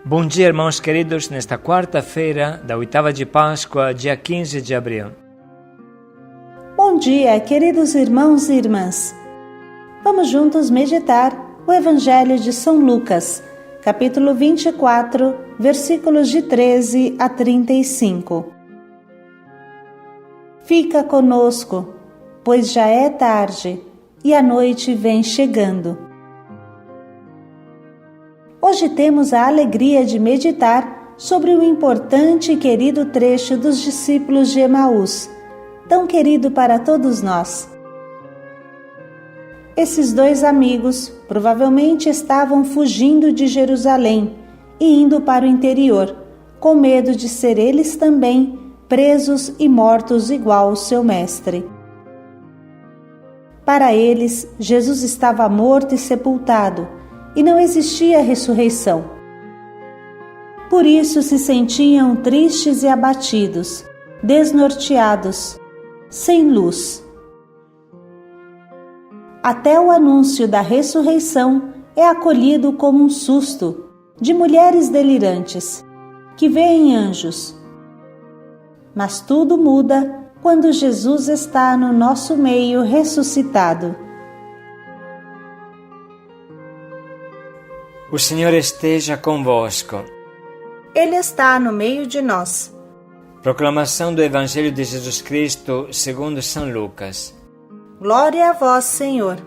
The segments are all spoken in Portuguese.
Bom dia, irmãos queridos, nesta quarta-feira da oitava de Páscoa, dia 15 de abril. Bom dia, queridos irmãos e irmãs. Vamos juntos meditar o Evangelho de São Lucas, capítulo 24, versículos de 13 a 35. Fica conosco, pois já é tarde e a noite vem chegando. Hoje temos a alegria de meditar sobre o importante e querido trecho dos discípulos de Emaús, tão querido para todos nós. Esses dois amigos provavelmente estavam fugindo de Jerusalém e indo para o interior, com medo de ser eles também presos e mortos igual o seu mestre. Para eles, Jesus estava morto e sepultado, e não existia ressurreição. Por isso se sentiam tristes e abatidos, desnorteados, sem luz. Até o anúncio da ressurreição é acolhido como um susto de mulheres delirantes, que veem anjos. Mas tudo muda quando Jesus está no nosso meio ressuscitado. O Senhor esteja convosco. Ele está no meio de nós. Proclamação do Evangelho de Jesus Cristo segundo São Lucas. Glória a vós, Senhor.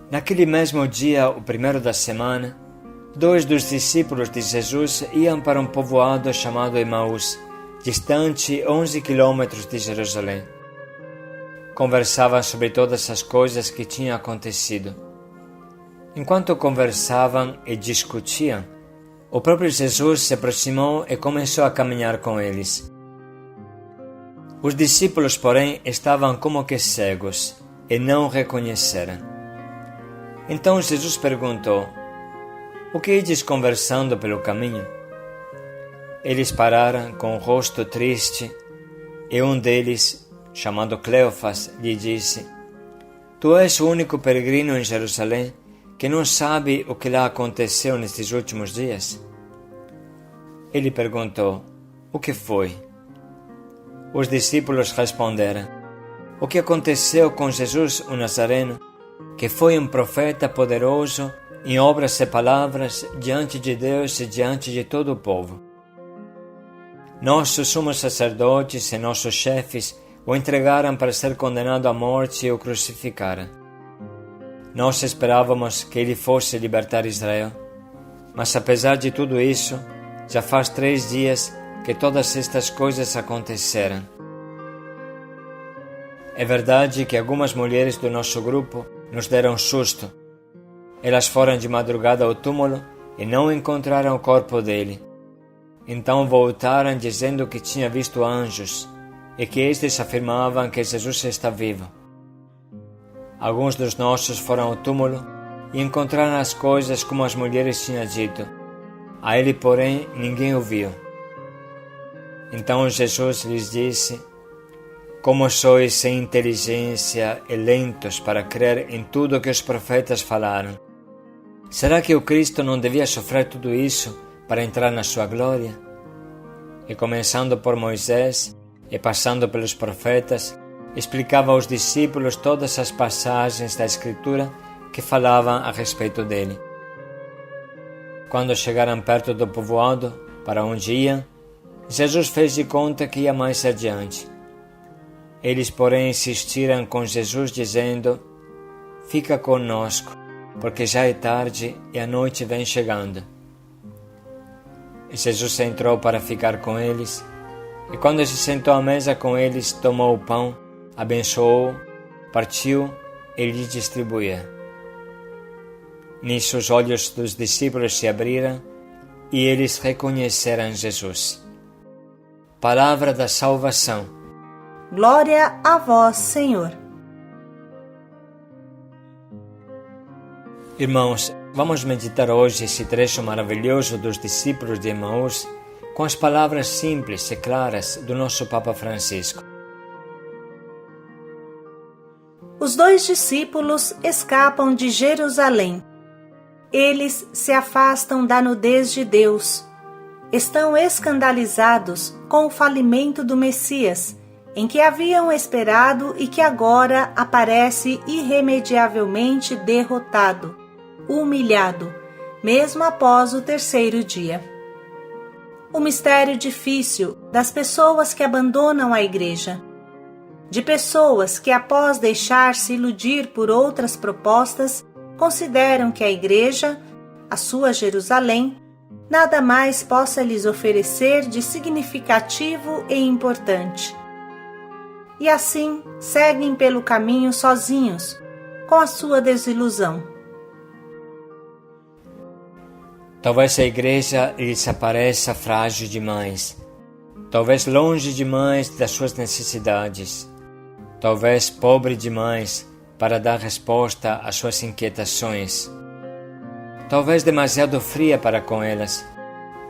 Naquele mesmo dia, o primeiro da semana, dois dos discípulos de Jesus iam para um povoado chamado Emaús, distante 11 quilômetros de Jerusalém. Conversavam sobre todas as coisas que tinham acontecido. Enquanto conversavam e discutiam, o próprio Jesus se aproximou e começou a caminhar com eles. Os discípulos, porém, estavam como que cegos e não o reconheceram. Então Jesus perguntou: "O que ides conversando pelo caminho?" Eles pararam com o rosto triste e um deles, chamado Cleofas, lhe disse: "Tu és o único peregrino em Jerusalém que não sabe o que lá aconteceu nestes últimos dias?" Ele perguntou: "O que foi?" Os discípulos responderam: "O que aconteceu com Jesus o Nazareno, que foi um profeta poderoso em obras e palavras diante de Deus e diante de todo o povo. Nossos sumos sacerdotes e nossos chefes o entregaram para ser condenado à morte e o crucificaram. Nós esperávamos que ele fosse libertar Israel, mas apesar de tudo isso, já faz 3 dias que todas estas coisas aconteceram. É verdade que algumas mulheres do nosso grupo nos deram susto. Elas foram de madrugada ao túmulo e não encontraram o corpo dele. Então voltaram dizendo que tinham visto anjos e que estes afirmavam que Jesus está vivo. Alguns dos nossos foram ao túmulo e encontraram as coisas como as mulheres tinham dito. A ele, porém, ninguém o viu." Então Jesus lhes disse: "Como sois sem inteligência e lentos para crer em tudo o que os profetas falaram? Será que o Cristo não devia sofrer tudo isso para entrar na sua glória?" E começando por Moisés e passando pelos profetas, explicava aos discípulos todas as passagens da Escritura que falavam a respeito dele. Quando chegaram perto do povoado para onde iam, Jesus fez de conta que ia mais adiante. Eles, porém, insistiram com Jesus, dizendo: "Fica conosco, porque já é tarde e a noite vem chegando." E Jesus entrou para ficar com eles, e quando se sentou à mesa com eles, tomou o pão, abençoou, partiu e lhe distribuiu. Nisso os olhos dos discípulos se abriram e eles reconheceram Jesus. Palavra da salvação. Glória a vós, Senhor. Irmãos, vamos meditar hoje esse trecho maravilhoso dos discípulos de Emaús com as palavras simples e claras do nosso Papa Francisco. Os 2 discípulos escapam de Jerusalém. Eles se afastam da nudez de Deus. Estão escandalizados com o falimento do Messias, em que haviam esperado e que agora aparece irremediavelmente derrotado, humilhado, mesmo após o terceiro dia. O mistério difícil das pessoas que abandonam a igreja, de pessoas que, após deixar-se iludir por outras propostas, consideram que a igreja, a sua Jerusalém, nada mais possa lhes oferecer de significativo e importante. E assim seguem pelo caminho sozinhos, com a sua desilusão. Talvez a igreja lhes apareça frágil demais, talvez longe demais das suas necessidades, talvez pobre demais para dar resposta às suas inquietações, talvez demasiado fria para com elas,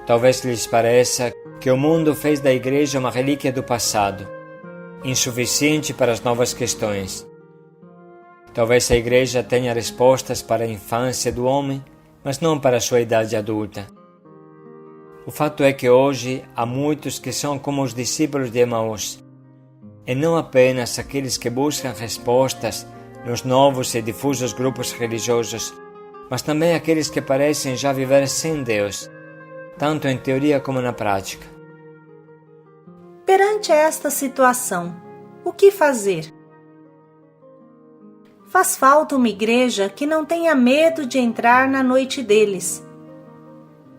talvez lhes pareça que o mundo fez da igreja uma relíquia do passado, insuficiente para as novas questões. Talvez a igreja tenha respostas para a infância do homem, mas não para a sua idade adulta. O fato é que hoje há muitos que são como os discípulos de Emaús, e não apenas aqueles que buscam respostas nos novos e difusos grupos religiosos, mas também aqueles que parecem já viver sem Deus, tanto em teoria como na prática. Perante esta situação, o que fazer? Faz falta uma igreja que não tenha medo de entrar na noite deles.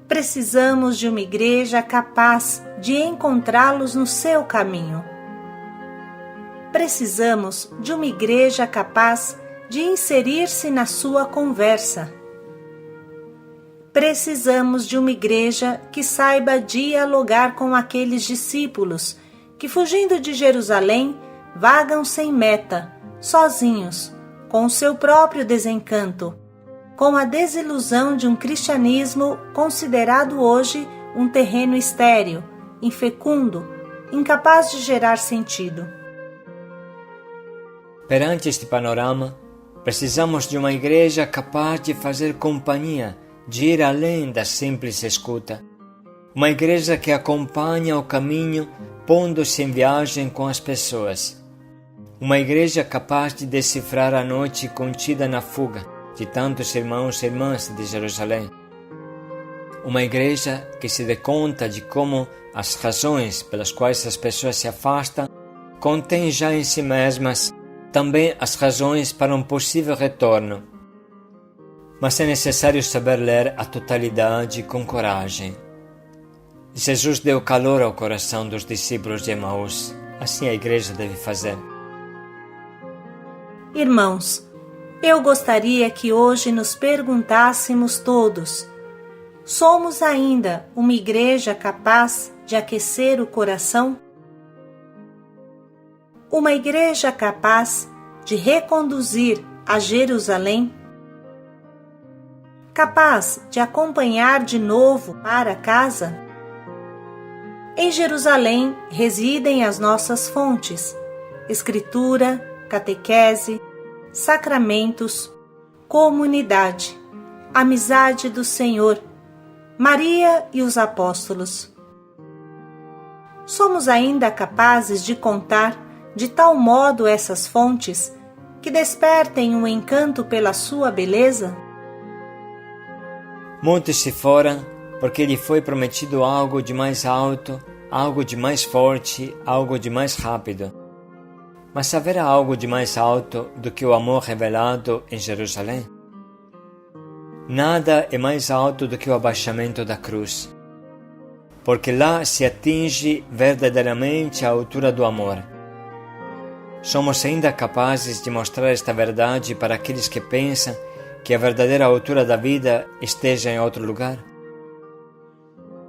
Precisamos de uma igreja capaz de encontrá-los no seu caminho. Precisamos de uma igreja capaz de inserir-se na sua conversa. Precisamos de uma igreja que saiba dialogar com aqueles discípulos que, fugindo de Jerusalém, vagam sem meta, sozinhos, com o seu próprio desencanto, com a desilusão de um cristianismo considerado hoje um terreno estéril, infecundo, incapaz de gerar sentido. Perante este panorama, precisamos de uma igreja capaz de fazer companhia, de ir além da simples escuta. Uma igreja que acompanha o caminho, pondo-se em viagem com as pessoas. Uma igreja capaz de decifrar a noite contida na fuga de tantos irmãos e irmãs de Jerusalém. Uma igreja que se dê conta de como as razões pelas quais as pessoas se afastam contêm já em si mesmas também as razões para um possível retorno. Mas é necessário saber ler a totalidade com coragem. Jesus deu calor ao coração dos discípulos de Emaús. Assim a igreja deve fazer. Irmãos, eu gostaria que hoje nos perguntássemos todos: somos ainda uma igreja capaz de aquecer o coração? Uma igreja capaz de reconduzir a Jerusalém? Capaz de acompanhar de novo para casa? Em Jerusalém residem as nossas fontes: Escritura, catequese, sacramentos, comunidade, amizade do Senhor, Maria e os apóstolos. Somos ainda capazes de contar de tal modo essas fontes que despertem um encanto pela sua beleza? Muitos se foram porque lhe foi prometido algo de mais alto, algo de mais forte, algo de mais rápido. Mas haverá algo de mais alto do que o amor revelado em Jerusalém? Nada é mais alto do que o abaixamento da cruz, porque lá se atinge verdadeiramente a altura do amor. Somos ainda capazes de mostrar esta verdade para aqueles que pensam que a verdadeira altura da vida esteja em outro lugar?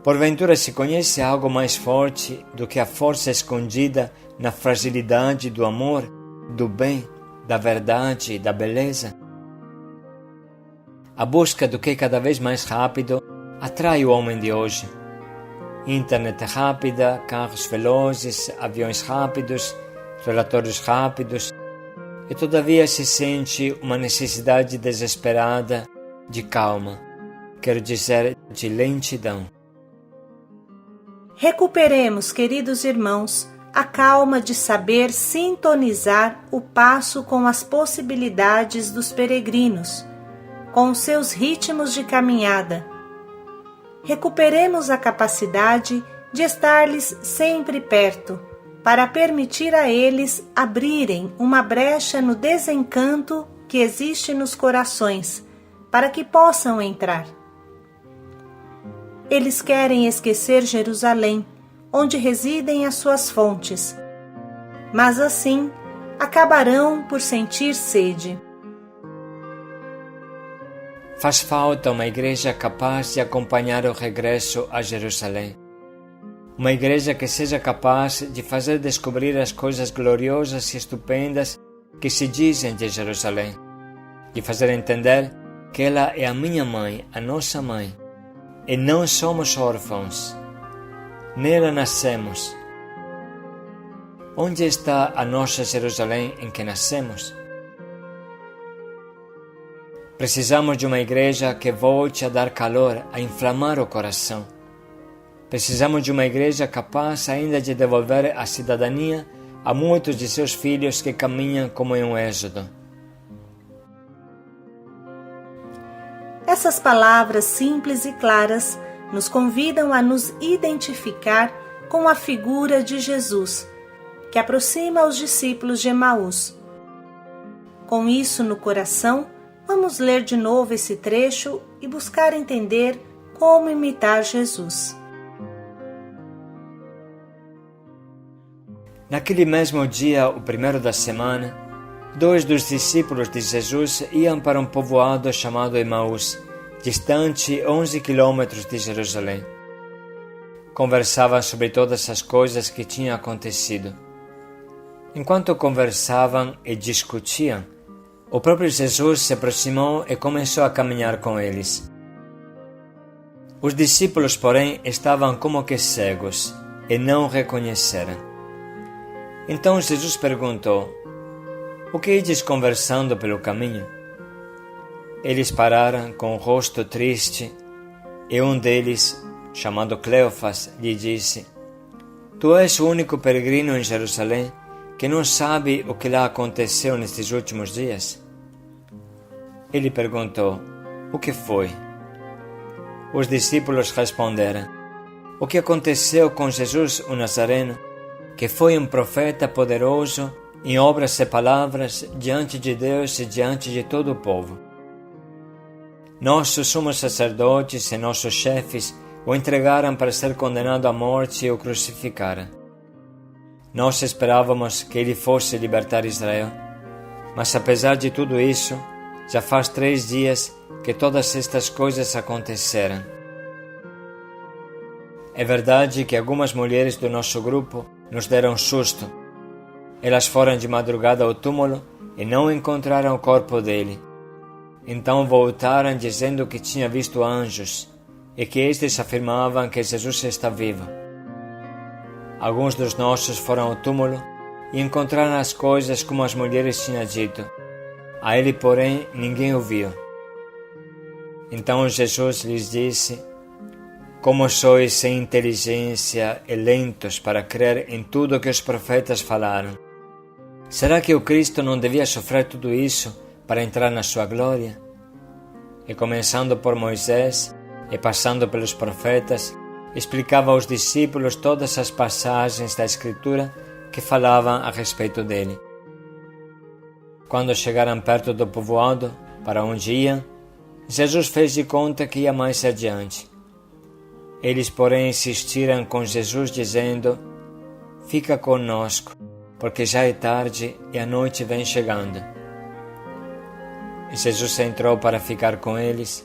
Porventura se conhece algo mais forte do que a força escondida na fragilidade do amor, do bem, da verdade e da beleza? A busca do que é cada vez mais rápido atrai o homem de hoje. Internet rápida, carros velozes, aviões rápidos, relatórios rápidos, e todavia se sente uma necessidade desesperada de calma. quer dizer de lentidão. Recuperemos, queridos irmãos, a calma de saber sintonizar o passo com as possibilidades dos peregrinos, com os seus ritmos de caminhada. Recuperemos a capacidade de estar-lhes sempre perto, para permitir a eles abrirem uma brecha no desencanto que existe nos corações, para que possam entrar. Eles querem esquecer Jerusalém, onde residem as suas fontes, mas assim acabarão por sentir sede. Faz falta uma igreja capaz de acompanhar o regresso a Jerusalém. Uma igreja que seja capaz de fazer descobrir as coisas gloriosas e estupendas que se dizem de Jerusalém, de fazer entender que ela é a minha mãe, a nossa mãe, e não somos órfãos. Nela nascemos. Onde está a nossa Jerusalém em que nascemos? Precisamos de uma igreja que volte a dar calor, a inflamar o coração. Precisamos de uma igreja capaz ainda de devolver a cidadania a muitos de seus filhos que caminham como em um êxodo. Essas palavras simples e claras nos convidam a nos identificar com a figura de Jesus, que aproxima os discípulos de Emaús. Com isso no coração, vamos ler de novo esse trecho e buscar entender como imitar Jesus. Naquele mesmo dia, o primeiro da semana, 2 dos discípulos de Jesus iam para um povoado chamado Emaús, distante 11 quilômetros de Jerusalém. Conversavam sobre todas as coisas que tinham acontecido. Enquanto conversavam e discutiam, o próprio Jesus se aproximou e começou a caminhar com eles. Os discípulos, porém, estavam como que cegos e não o reconheceram. Então Jesus perguntou: "O que ides conversando pelo caminho?" Eles pararam com o rosto triste e um deles, chamado Cleofas, lhe disse: "Tu és o único peregrino em Jerusalém que não sabe o que lá aconteceu nestes últimos dias?" Ele perguntou: "O que foi?" Os discípulos responderam: "O que aconteceu com Jesus o Nazareno, que foi um profeta poderoso em obras e palavras diante de Deus e diante de todo o povo. Nossos sumos sacerdotes e nossos chefes o entregaram para ser condenado à morte e o crucificaram. Nós esperávamos que ele fosse libertar Israel, mas apesar de tudo isso, já faz 3 dias que todas estas coisas aconteceram. É verdade que algumas mulheres do nosso grupo nos deram susto. Elas foram de madrugada ao túmulo e não encontraram o corpo dele. Então voltaram dizendo que tinham visto anjos e que estes afirmavam que Jesus está vivo. Alguns dos nossos foram ao túmulo e encontraram as coisas como as mulheres tinham dito. A ele, porém, ninguém o viu. Então Jesus lhes disse: "Como sois sem inteligência e lentos para crer em tudo o que os profetas falaram? Será que o Cristo não devia sofrer tudo isso para entrar na sua glória?" E começando por Moisés e passando pelos profetas, explicava aos discípulos todas as passagens da Escritura que falavam a respeito dele. Quando chegaram perto do povoado para onde iam, Jesus fez de conta que ia mais adiante. Eles, porém, insistiram com Jesus, dizendo: "Fica conosco, porque já é tarde e a noite vem chegando." E Jesus entrou para ficar com eles,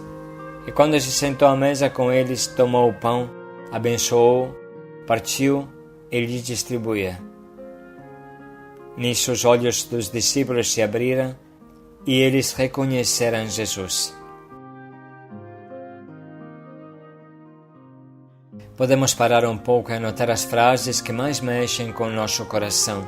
e quando se sentou à mesa com eles, tomou o pão, abençoou, partiu e lhes distribuía. Nisso os olhos dos discípulos se abriram e eles reconheceram Jesus. Podemos parar um pouco e anotar as frases que mais mexem com o nosso coração.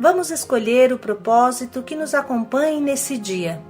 Vamos escolher o propósito que nos acompanhe nesse dia.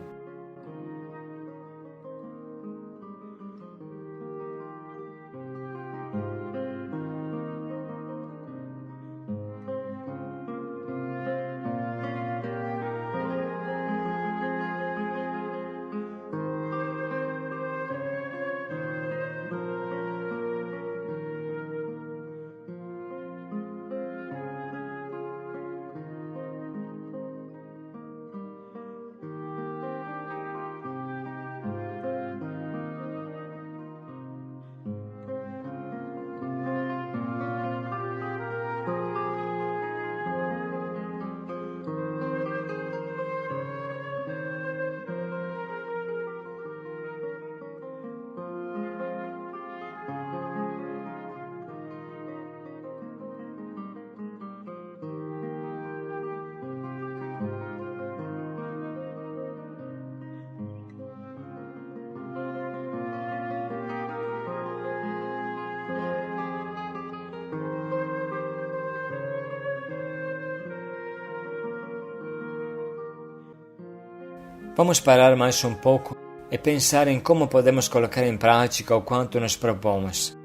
Vamos parar mais um pouco e pensar em como podemos colocar em prática o quanto nos propomos.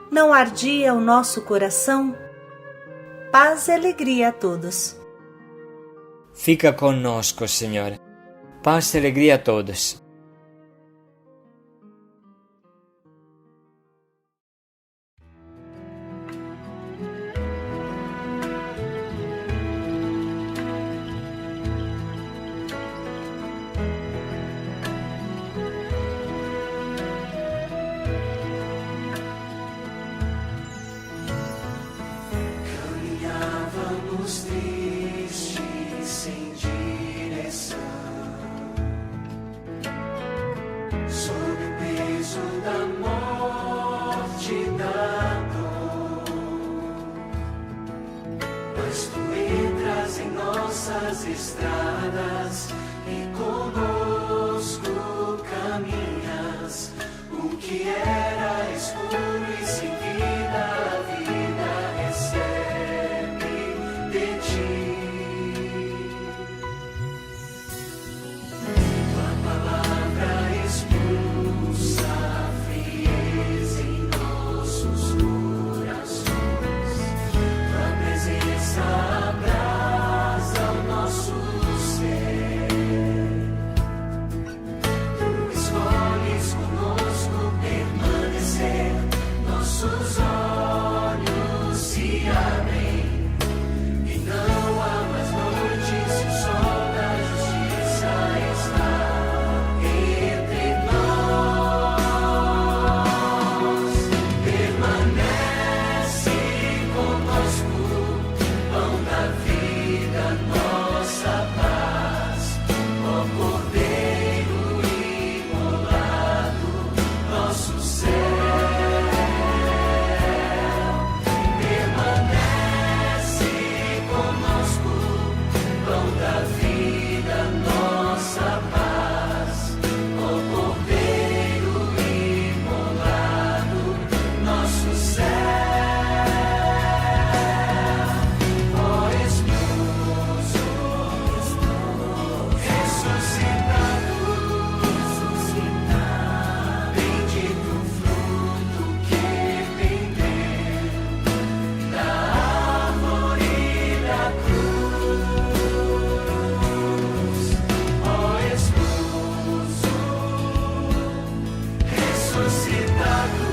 Não ardia o nosso coração? Paz e alegria a todos. Fica conosco, Senhor. Paz e alegria a todos. Tristes, sem direção, sob o peso da morte e da dor, mas tu entras em nossas estradas e conosco caminhas. O que era escuro e sem vida, a vida recebe de ti. Tua palavra expulsa a frieza em nossos corações. Tua presença abraça o nosso ser. pra glória.